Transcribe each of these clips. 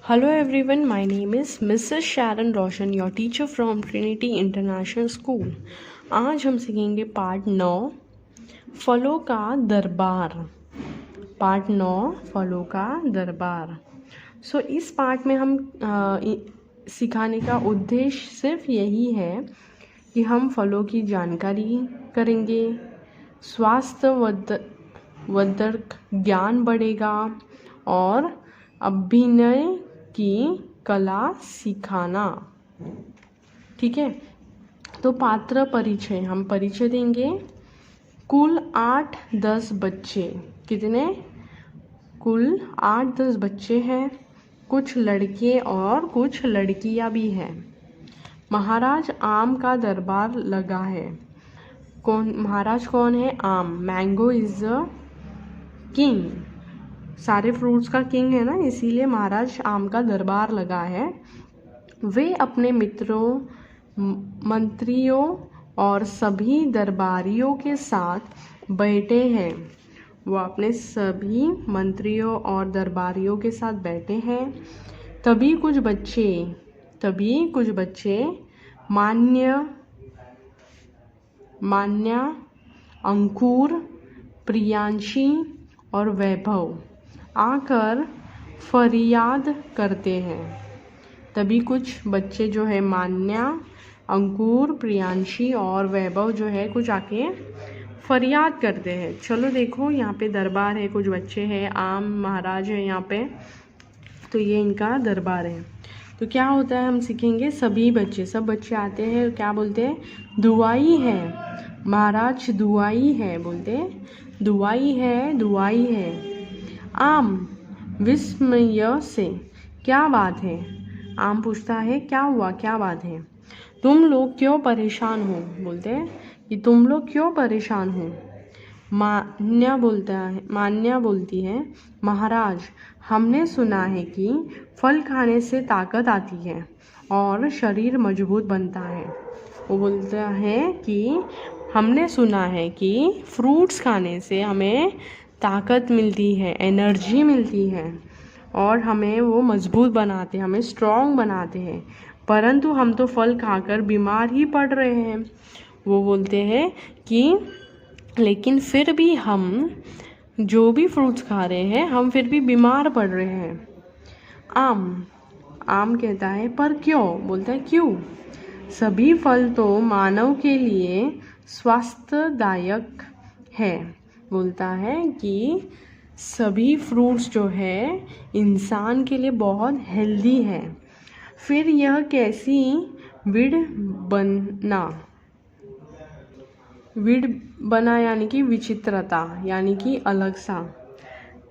Hello everyone, my name is Mrs. Sharon Roshan, your teacher from Trinity International School. आज हम सीखेंगे part 9 फलों का दरबार। पार्ट 9 फलों का दरबार। इस पार्ट में हम सिखाने का उद्देश्य सिर्फ यही है कि हम फलों की जानकारी करेंगे, स्वास्थ्य वर्धक ज्ञान बढ़ेगा और अभिनय की कला सिखाना। ठीक है, तो पात्र परिचय हम परिचय देंगे। कुल 8-10 बच्चे, कितने? कुल 8-10 बच्चे हैं, कुछ लड़के और कुछ लड़कियां भी हैं। महाराज आम का दरबार लगा है। कौन महाराज? कौन है? आम। मैंगो इज द किंग, सारे फ्रूट्स का किंग है ना, इसीलिए महाराज आम का दरबार लगा है। वे अपने मित्रों, मंत्रियों और सभी दरबारियों के साथ बैठे हैं। वो अपने सभी मंत्रियों और दरबारियों के साथ बैठे हैं। तभी कुछ बच्चे मान्या, अंकुर, प्रियांशी और वैभव आकर फरियाद करते हैं। तभी कुछ बच्चे जो है मान्या, अंकुर, प्रियांशी और वैभव जो है कुछ आके फरियाद करते हैं। चलो देखो, यहाँ पे दरबार है, कुछ बच्चे हैं, आम महाराज है यहाँ पे, तो ये इनका दरबार है। तो क्या होता है हम सीखेंगे। सब बच्चे आते हैं, क्या बोलते हैं? दुआई है महाराज, दुआई है बोलते हैं, दुआई है। आम विस्मय से, क्या बात है? आम पूछता है क्या हुआ, क्या बात है? तुम लोग क्यों परेशान हो? बोलते हैं कि तुम लोग क्यों परेशान हो? मान्या बोलती है, महाराज हमने सुना है कि फल खाने से ताकत आती है और शरीर मजबूत बनता है। वो बोलता है कि हमने सुना है कि फ्रूट्स खाने से हमें ताकत मिलती है, एनर्जी मिलती है और हमें वो मजबूत बनाते हैं, हमें स्ट्रॉन्ग बनाते हैं, परंतु हम तो फल खाकर बीमार ही पड़ रहे हैं। वो बोलते हैं कि लेकिन फिर भी हम जो भी फ्रूट्स खा रहे हैं, हम फिर भी बीमार पड़ रहे हैं। आम कहता है पर क्यों? बोलता है क्यों? सभी फल तो मानव के लिए स्वास्थ्यदायक है। बोलता है कि सभी फ्रूट्स जो है इंसान के लिए बहुत हेल्दी है। फिर यह कैसी विड बना यानी कि विचित्रता, यानी कि अलग सा।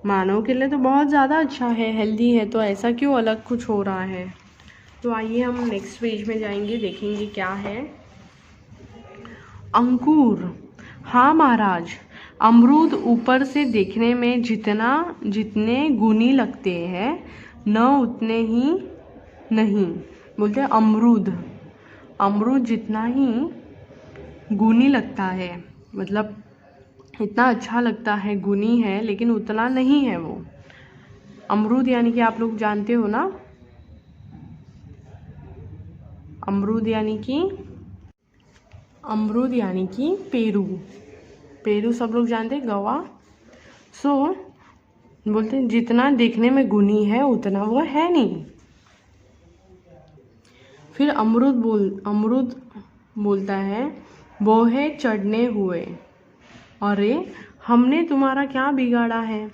मानव के लिए तो बहुत ज़्यादा अच्छा है, हेल्दी है, तो ऐसा क्यों अलग कुछ हो रहा है? तो आइए हम नेक्स्ट पेज में जाएंगे, देखेंगे क्या है। अंकुर, हाँ महाराज, अमरूद ऊपर से देखने में जितने गुणी लगते हैं न उतने ही नहीं। बोलते हैं अमरूद जितना ही गुणी लगता है, मतलब इतना अच्छा लगता है, गुणी है, लेकिन उतना नहीं है वो। अमरूद यानी कि आप लोग जानते हो ना, अमरूद यानी कि पेरू सब लोग जानते हैं, गवा। बोलते हैं जितना देखने में गुणी है उतना वो है नहीं। फिर अमरूद बोलता है, वो है चढ़ने हुए, अरे हमने तुम्हारा क्या बिगाड़ा है?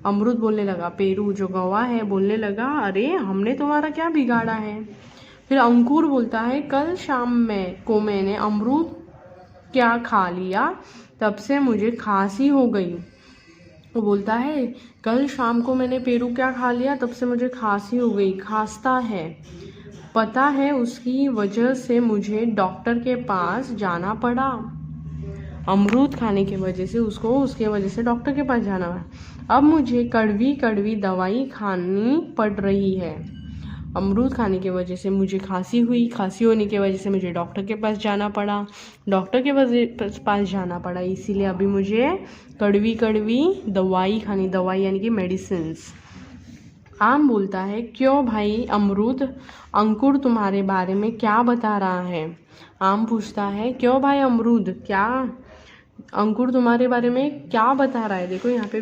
अमरूद बोलने लगा, पेरू जो गवा है बोलने लगा, अरे हमने तुम्हारा क्या बिगाड़ा है? फिर अंकुर बोलता है, कल शाम मैंने अमरूद क्या खा लिया, तब से मुझे खांसी हो गई। वो बोलता है कल शाम को मैंने पेरू क्या खा लिया, तब से मुझे खांसी हो गई, खांसता है। पता है उसकी वजह से मुझे डॉक्टर के पास जाना पड़ा। अमरूद खाने की वजह से उसके वजह से डॉक्टर के पास जाना पड़ा। अब मुझे कड़वी दवाई खानी पड़ रही है। अमरूद खाने की वजह से मुझे खांसी हुई, खांसी होने की वजह से मुझे डॉक्टर के पास जाना पड़ा, डॉक्टर के पास जाना पड़ा, इसीलिए अभी मुझे कड़वी दवाई खानी, दवाई यानी कि मेडिसिन्स। आम बोलता है, क्यों भाई अमरूद, अंकुर तुम्हारे बारे में क्या बता रहा है। आम पूछता है, क्यों भाई अमरूद, क्या अंकुर तुम्हारे बारे में क्या बता रहा है। देखो यहाँ पे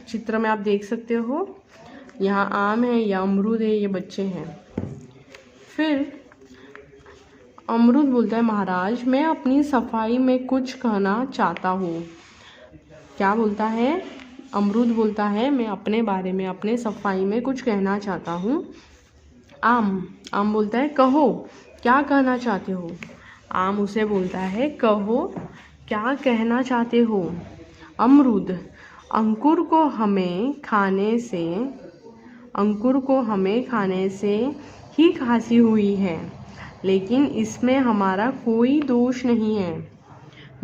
चित्र में आप देख सकते हो, यहाँ आम है, या अमरूद है, ये बच्चे हैं। फिर अमरूद बोलता है, महाराज मैं अपनी सफाई में कुछ कहना चाहता हूँ। क्या बोलता है, अमरूद बोलता है, मैं अपने बारे में, अपने सफाई में कुछ कहना चाहता हूँ। आम बोलता है, कहो क्या कहना चाहते हो। आम उसे बोलता है, कहो क्या कहना चाहते हो। अमरूद, अंकुर को हमें खाने से ही खांसी हुई है, लेकिन इसमें हमारा कोई दोष नहीं है।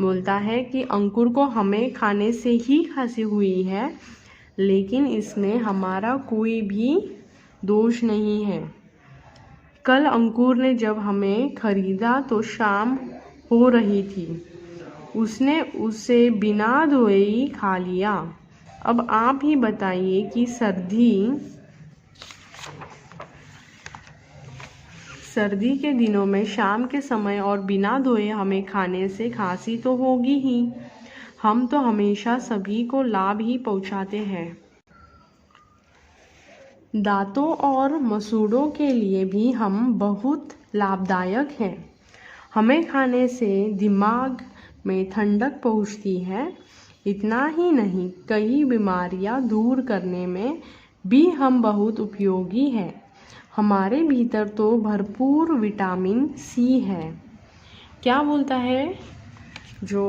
बोलता है कि अंकुर को हमें खाने से ही खांसी हुई है, लेकिन इसमें हमारा कोई भी दोष नहीं है। कल अंकुर ने जब हमें खरीदा तो शाम हो रही थी, उसने उसे बिना धोए ही खा लिया। अब आप ही बताइए कि सर्दी के दिनों में शाम के समय और बिना धोए हमें खाने से खांसी तो होगी ही। हम तो हमेशा सभी को लाभ ही पहुंचाते हैं। दांतों और मसूड़ों के लिए भी हम बहुत लाभदायक हैं। हमें खाने से दिमाग में ठंडक पहुंचती है। इतना ही नहीं, कई बीमारियां दूर करने में भी हम बहुत उपयोगी हैं। हमारे भीतर तो भरपूर विटामिन सी है। क्या बोलता है, जो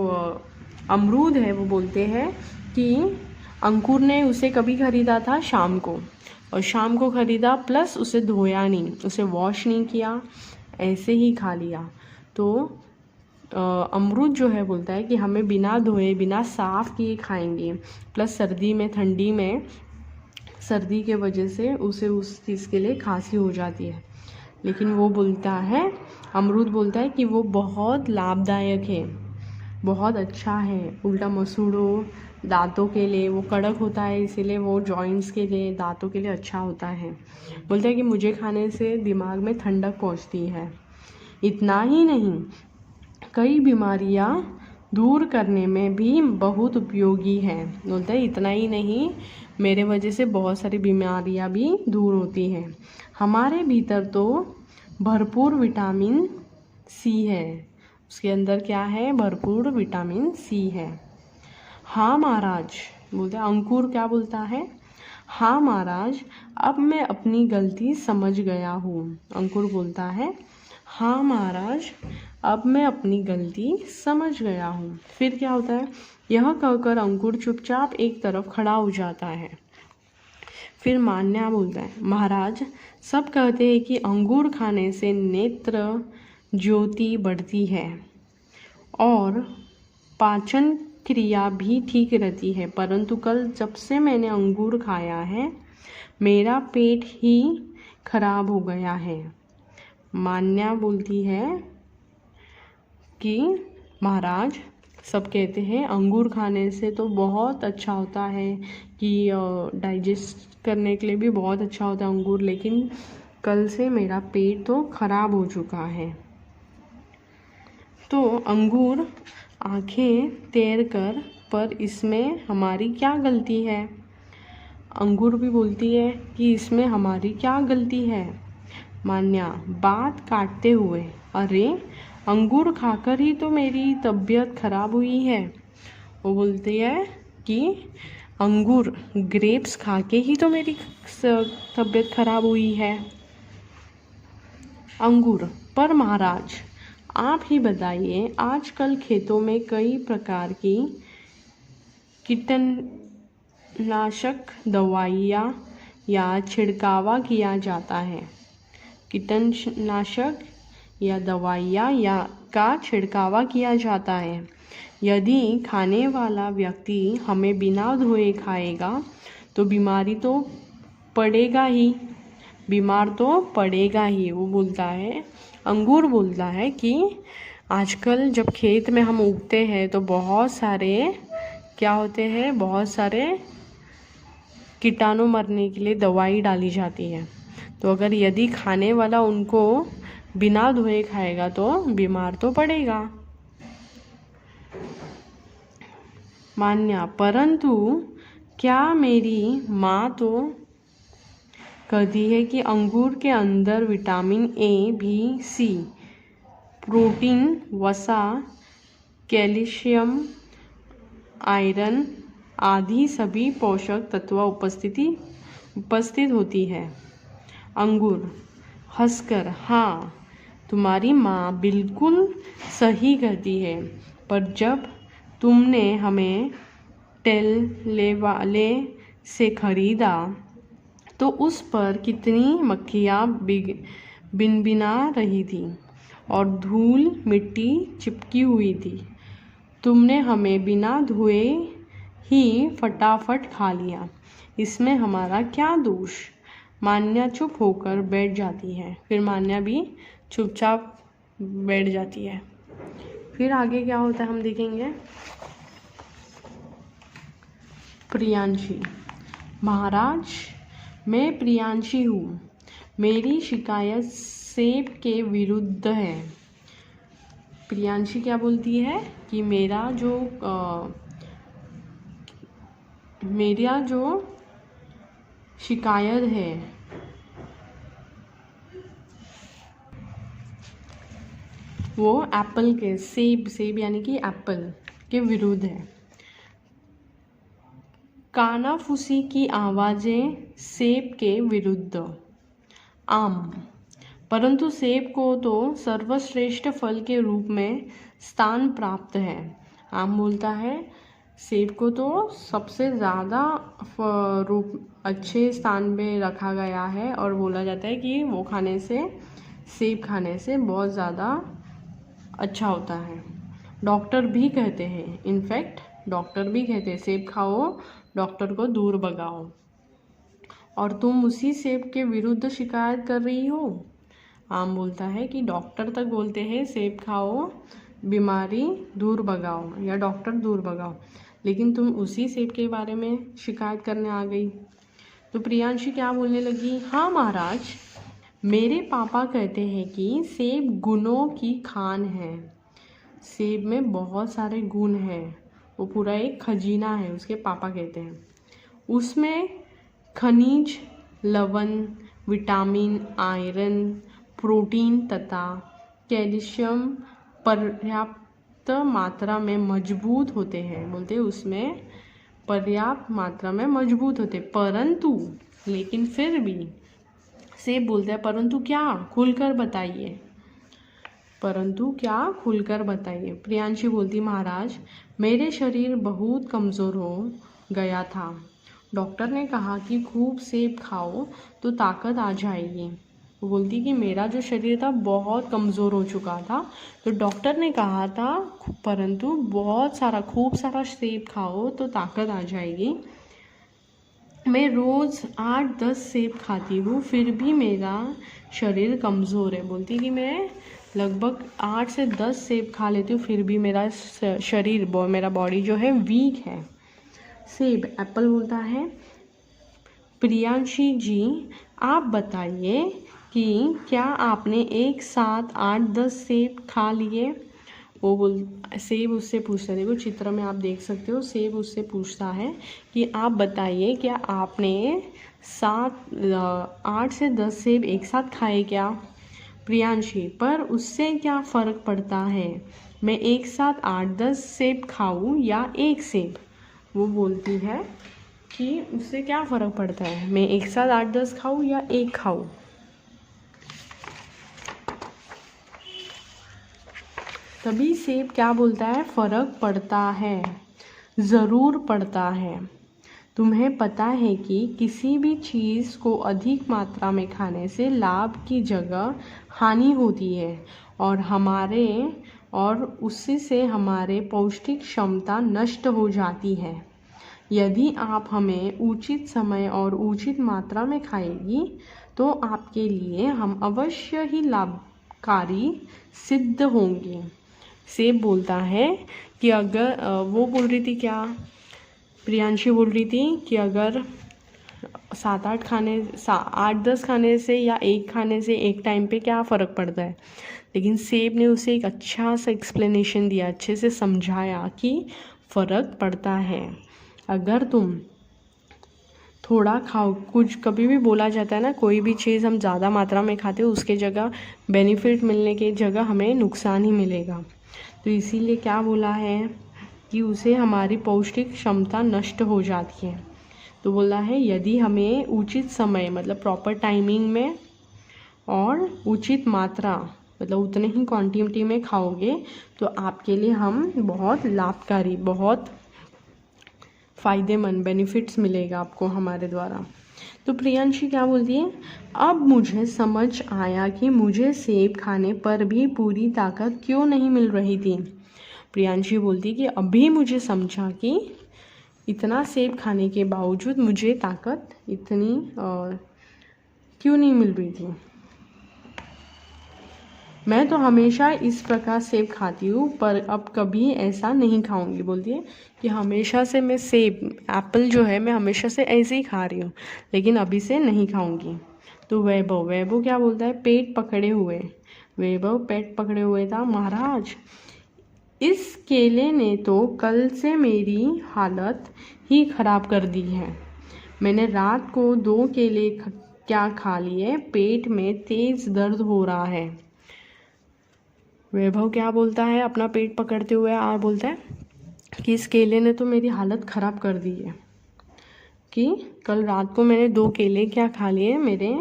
अमरूद है वो बोलते हैं कि अंकुर ने उसे कभी खरीदा था, शाम को, और शाम को खरीदा, प्लस उसे धोया नहीं, उसे वॉश नहीं किया, ऐसे ही खा लिया। तो अमरूद जो है बोलता है कि हमें बिना धोए, बिना साफ़ किए खाएंगे। प्लस सर्दी में, ठंडी में, सर्दी के वजह से उसे उस चीज़ के लिए खांसी हो जाती है, लेकिन वो बोलता है, अमरूद बोलता है कि वो बहुत लाभदायक है, बहुत अच्छा है। उल्टा मसूड़ों, दांतों के लिए वो कड़क होता है, इसीलिए वो जॉइंट्स के लिए, दांतों के लिए अच्छा होता है। बोलता है कि मुझे खाने से दिमाग में ठंडक पहुंचती है। इतना ही नहीं, कई बीमारियां दूर करने में भी बहुत उपयोगी है। बोलता है इतना ही नहीं, मेरे वजह से बहुत सारी बीमारियां भी दूर होती हैं। हमारे भीतर तो भरपूर विटामिन सी है। उसके अंदर क्या है, भरपूर विटामिन सी है। हाँ महाराज, बोलता है अंकुर, क्या बोलता है, हाँ महाराज, अब मैं अपनी गलती समझ गया हूँ। अंकुर बोलता है, हाँ महाराज, अब मैं अपनी गलती समझ गया हूँ। फिर क्या होता है, यह कहकर अंकुर चुपचाप एक तरफ खड़ा हो जाता है। फिर मान्या बोलता है, महाराज, सब कहते हैं कि अंगूर खाने से नेत्र ज्योति बढ़ती है और पाचन क्रिया भी ठीक रहती है, परंतु कल जब से मैंने अंगूर खाया है, मेरा पेट ही खराब हो गया है। मान्या बोलती है कि महाराज, सब कहते हैं अंगूर खाने से तो बहुत अच्छा होता है, कि डाइजेस्ट करने के लिए भी बहुत अच्छा होता है अंगूर, लेकिन कल से मेरा पेट तो खराब हो चुका है। तो अंगूर आंखें तैर कर, पर इसमें हमारी क्या गलती है। अंगूर भी बोलती है कि इसमें हमारी क्या गलती है। मान्या बात काटते हुए, अरे अंगूर खाकर ही तो मेरी तबीयत खराब हुई है। वो बोलती है कि अंगूर, ग्रेप्स खा के ही तो मेरी तबीयत खराब हुई है। अंगूर, पर महाराज आप ही बताइए, आजकल खेतों में कई प्रकार की कीटनाशक दवाइयाँ या छिड़कावा किया जाता है। कीटनाशक या दवाइयाँ या का छिड़कावा किया जाता है। यदि खाने वाला व्यक्ति हमें बिना धोए खाएगा तो बीमार तो पड़ेगा ही। वो बोलता है, अंगूर बोलता है कि आजकल जब खेत में हम उगते हैं तो बहुत सारे क्या होते हैं, बहुत सारे कीटाणु मरने के लिए दवाई डाली जाती है। तो अगर यदि खाने वाला उनको बिना धोए खाएगा तो बीमार तो पड़ेगा। मान्या, परंतु क्या मेरी माँ तो कहती है कि अंगूर के अंदर vitamin A, B, C, protein, वसा, कैल्शियम, आयरन आदि सभी पोषक तत्व उपस्थित होती है। अंगूर हंसकर, हाँ तुम्हारी माँ बिल्कुल सही कहती है, पर जब तुमने हमें टेल्ले वाले से खरीदा तो उस पर कितनी मक्खियाँ बिनबिना रही थी और धूल मिट्टी चिपकी हुई थी। तुमने हमें बिना धोए ही फटाफट खा लिया, इसमें हमारा क्या दोष। मान्या चुप होकर बैठ जाती है। फिर मान्या भी चुपचाप बैठ जाती है। फिर आगे क्या होता है हम देखेंगे। प्रियांशी, महाराज मैं प्रियांशी हूँ, मेरी शिकायत सेब के विरुद्ध है। प्रियांशी क्या बोलती है कि मेरा जो शिकायत है वो एप्पल के, सेब यानी कि एप्पल के विरुद्ध है। कानाफूसी की आवाज़ें सेब के विरुद्ध। आम, परंतु सेब को तो सर्वश्रेष्ठ फल के रूप में स्थान प्राप्त है। आम बोलता है सेब को तो सबसे ज़्यादा अच्छे स्थान पे रखा गया है और बोला जाता है कि वो सेब खाने से बहुत ज़्यादा अच्छा होता है। डॉक्टर भी कहते हैं, इनफैक्ट डॉक्टर भी कहते हैं सेब खाओ, डॉक्टर को दूर भगाओ, और तुम उसी सेब के विरुद्ध शिकायत कर रही हो। आम बोलता है कि डॉक्टर तक बोलते हैं सेब खाओ, बीमारी दूर भगाओ या डॉक्टर दूर भगाओ, लेकिन तुम उसी सेब के बारे में शिकायत करने आ गई। तो प्रियांशी क्या बोलने लगी, हाँ महाराज, मेरे पापा कहते हैं कि सेब गुणों की खान है। सेब में बहुत सारे गुण हैं, वो पूरा एक खजीना है, उसके पापा कहते हैं। उसमें खनिज, लवण, विटामिन, आयरन, प्रोटीन तथा कैल्शियम पर्याप्त मात्रा में मजबूत होते हैं। बोलते हैं उसमें पर्याप्त मात्रा में मजबूत होते, परंतु लेकिन फिर भी सेब बोलते हैं परंतु क्या, खुलकर बताइए, परंतु क्या, खुलकर बताइए। प्रियांशी बोलती, महाराज मेरे शरीर बहुत कमज़ोर हो गया था, डॉक्टर ने कहा कि खूब सेब खाओ तो ताकत आ जाएगी। वो बोलती कि मेरा जो शरीर था बहुत कमज़ोर हो चुका था, तो डॉक्टर ने कहा था परंतु खूब सारा सेब खाओ तो ताकत आ जाएगी। मैं रोज़ 8-10 सेब खाती हूँ, फिर भी मेरा शरीर कमज़ोर है। बोलती कि मैं लगभग 8 से 10 सेब खा लेती हूँ, फिर भी मेरा शरीर, मेरा बॉडी जो है वीक है। सेब, एप्पल बोलता है, प्रियांशी जी आप बताइए कि क्या आपने एक साथ 8-10 सेब खा लिए। सेब उससे पूछता है, देखो चित्र में आप देख सकते हो, सेब उससे पूछता है कि आप बताइए क्या आपने 8 से 10 सेब एक साथ खाए क्या। प्रियांशी, पर उससे क्या फ़र्क पड़ता है, मैं एक साथ 8-10 सेब खाऊं या एक सेब। वो बोलती है कि उससे क्या फ़र्क पड़ता है, मैं एक साथ 8-10 खाऊं या एक खाऊं। तभी सेब क्या बोलता है, फ़र्क पड़ता है, ज़रूर पड़ता है। तुम्हें पता है कि किसी भी चीज़ को अधिक मात्रा में खाने से लाभ की जगह हानि होती है और उससे से हमारे पौष्टिक क्षमता नष्ट हो जाती है। यदि आप हमें उचित समय और उचित मात्रा में खाएगी तो आपके लिए हम अवश्य ही लाभकारी सिद्ध होंगे। सेब बोलता है कि अगर वो बोल रही थी क्या, प्रियांशी बोल रही थी कि अगर आठ दस खाने से या एक खाने से एक टाइम पे क्या फ़र्क पड़ता है। लेकिन सेब ने उसे एक अच्छा सा एक्सप्लेनेशन दिया, अच्छे से समझाया कि फ़र्क पड़ता है। अगर तुम थोड़ा खाओ, कुछ कभी भी बोला जाता है ना, कोई भी चीज़ हम ज़्यादा मात्रा में खाते हो उसके जगह बेनिफिट मिलने की जगह हमें नुकसान ही मिलेगा। तो इसीलिए क्या बोला है कि उसे हमारी पौष्टिक क्षमता नष्ट हो जाती है। तो बोला है यदि हमें उचित समय मतलब प्रॉपर टाइमिंग में और उचित मात्रा मतलब उतने ही क्वांटिटी में खाओगे तो आपके लिए हम बहुत लाभकारी, बहुत फ़ायदेमंद बेनिफिट्स मिलेगा आपको हमारे द्वारा। तो प्रियांशी क्या बोलती है, अब मुझे समझ आया कि मुझे सेब खाने पर भी पूरी ताकत क्यों नहीं मिल रही थी। प्रियांशी बोलती कि अभी मुझे समझा कि इतना सेब खाने के बावजूद मुझे ताकत इतनी क्यों नहीं मिल रही थी। मैं तो हमेशा इस प्रकार सेब खाती हूँ पर अब कभी ऐसा नहीं खाऊंगी। बोलती है कि हमेशा से मैं सेब एप्पल जो है मैं हमेशा से ऐसे ही खा रही हूँ लेकिन अभी से नहीं खाऊंगी। तो वैभव क्या बोलता है, पेट पकड़े हुए। वैभव पेट पकड़े हुए था, महाराज इस केले ने तो कल से मेरी हालत ही ख़राब कर दी है। मैंने रात को 2 केले क्या खा लिए, पेट में तेज़ दर्द हो रहा है। वैभव क्या बोलता है अपना पेट पकड़ते हुए और बोलता है कि इस केले ने तो मेरी हालत ख़राब कर दी है कि कल रात को मैंने 2 केले क्या खा लिए, मेरे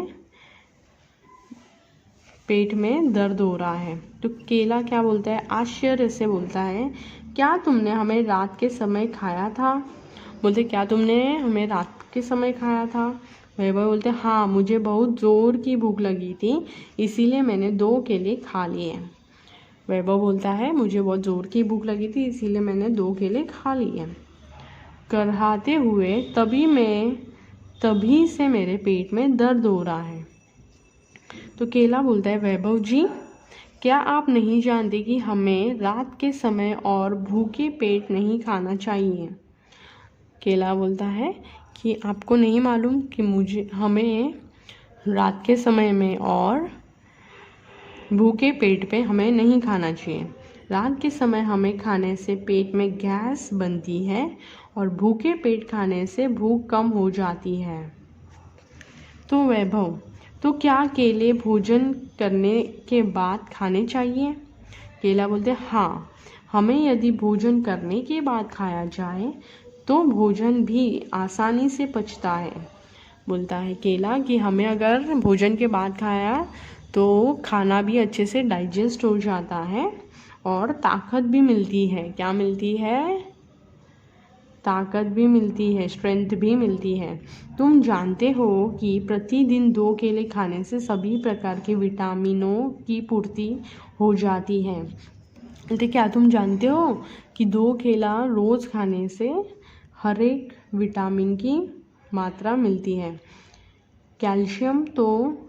पेट में दर्द हो रहा है। तो केला क्या बोलता है, आश्चर्य से बोलता है क्या तुमने हमें रात के समय खाया था। बोलते क्या तुमने हमें रात के समय खाया था। वैभव बोलते हाँ, मुझे बहुत ज़ोर की भूख लगी थी इसीलिए मैंने 2 केले खा लिए। वैभव बोलता है मुझे बहुत ज़ोर की भूख लगी थी इसीलिए मैंने 2 केले खा लिए। कराहते हुए तभी से मेरे पेट में दर्द हो रहा है। तो केला बोलता है वैभव जी, क्या आप नहीं जानते कि हमें रात के समय और भूखे पेट नहीं खाना चाहिए। केला बोलता है कि आपको नहीं मालूम कि हमें रात के समय में और भूखे पेट पे हमें नहीं खाना चाहिए। रात के समय हमें खाने से पेट में गैस बनती है और भूखे पेट खाने से भूख कम हो जाती है। तो वैभव, तो क्या केले भोजन करने के बाद खाने चाहिए। केला बोलते हाँ, हमें यदि भोजन करने के बाद खाया जाए तो भोजन भी आसानी से पचता है। बोलता है केला कि हमें अगर भोजन के बाद खाया तो खाना भी अच्छे से डाइजेस्ट हो जाता है और ताकत भी मिलती है। क्या मिलती है, ताकत भी मिलती है, स्ट्रेंथ भी मिलती है। तुम जानते हो कि प्रतिदिन 2 केले खाने से सभी प्रकार के विटामिनों की पूर्ति हो जाती है। तो क्या तुम जानते हो कि 2 केला रोज़ खाने से हर एक विटामिन की मात्रा मिलती है। कैल्शियम तो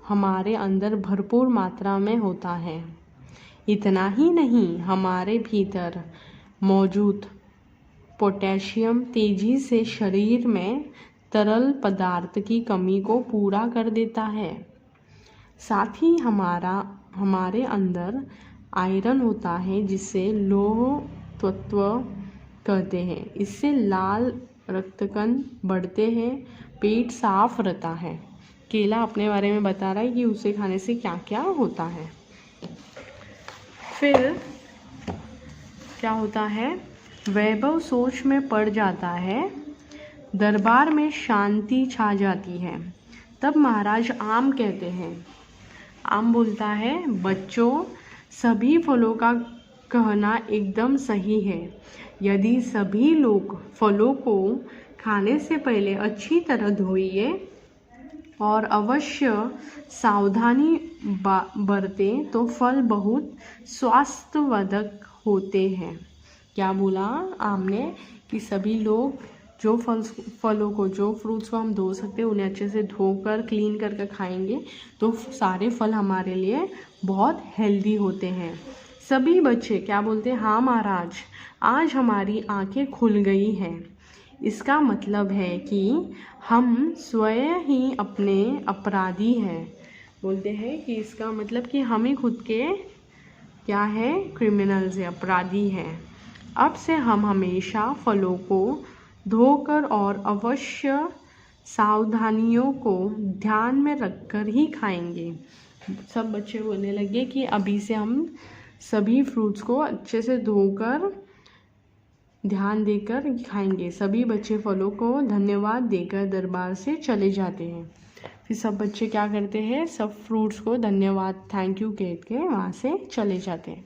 हमारे अंदर भरपूर मात्रा में होता है। इतना ही नहीं, हमारे भीतर मौजूद पोटेशियम तेजी से शरीर में तरल पदार्थ की कमी को पूरा कर देता है। साथ ही हमारे अंदर आयरन होता है जिसे लौह तत्व कहते हैं। इससे लाल रक्तकण बढ़ते हैं, पेट साफ रहता है। केला अपने बारे में बता रहा है कि उसे खाने से क्या क्या होता है। फिर क्या होता है, वैभव सोच में पड़ जाता है। दरबार में शांति छा जाती है। तब महाराज आम कहते हैं। आम बोलता है बच्चों, सभी फलों का कहना एकदम सही है। यदि सभी लोग फलों को खाने से पहले अच्छी तरह धोइए और अवश्य सावधानी बरतें तो फल बहुत स्वास्थ्यवर्धक होते हैं। क्या बोला आमने कि सभी लोग जो फलों को, जो फ्रूट्स को हम धो सकते हैं उन्हें अच्छे से धोकर क्लीन करके खाएंगे तो सारे फल हमारे लिए बहुत हेल्दी होते हैं। सभी बच्चे क्या बोलते हैं, हाँ महाराज, आज हमारी आंखें खुल गई हैं। इसका मतलब है कि हम स्वयं ही अपने अपराधी हैं। बोलते हैं कि इसका मतलब कि हम ही खुद के क्या है, क्रिमिनल्स है, अपराधी हैं। अब से हम हमेशा फलों को धोकर और अवश्य सावधानियों को ध्यान में रखकर ही खाएंगे। सब बच्चे बोलने लगे कि अभी से हम सभी फ्रूट्स को अच्छे से धोकर ध्यान देकर खाएंगे। सभी बच्चे फलों को धन्यवाद देकर दरबार से चले जाते हैं। फिर सब बच्चे क्या करते हैं, सब फ्रूट्स को धन्यवाद, थैंक यू कह के वहाँ से चले जाते हैं।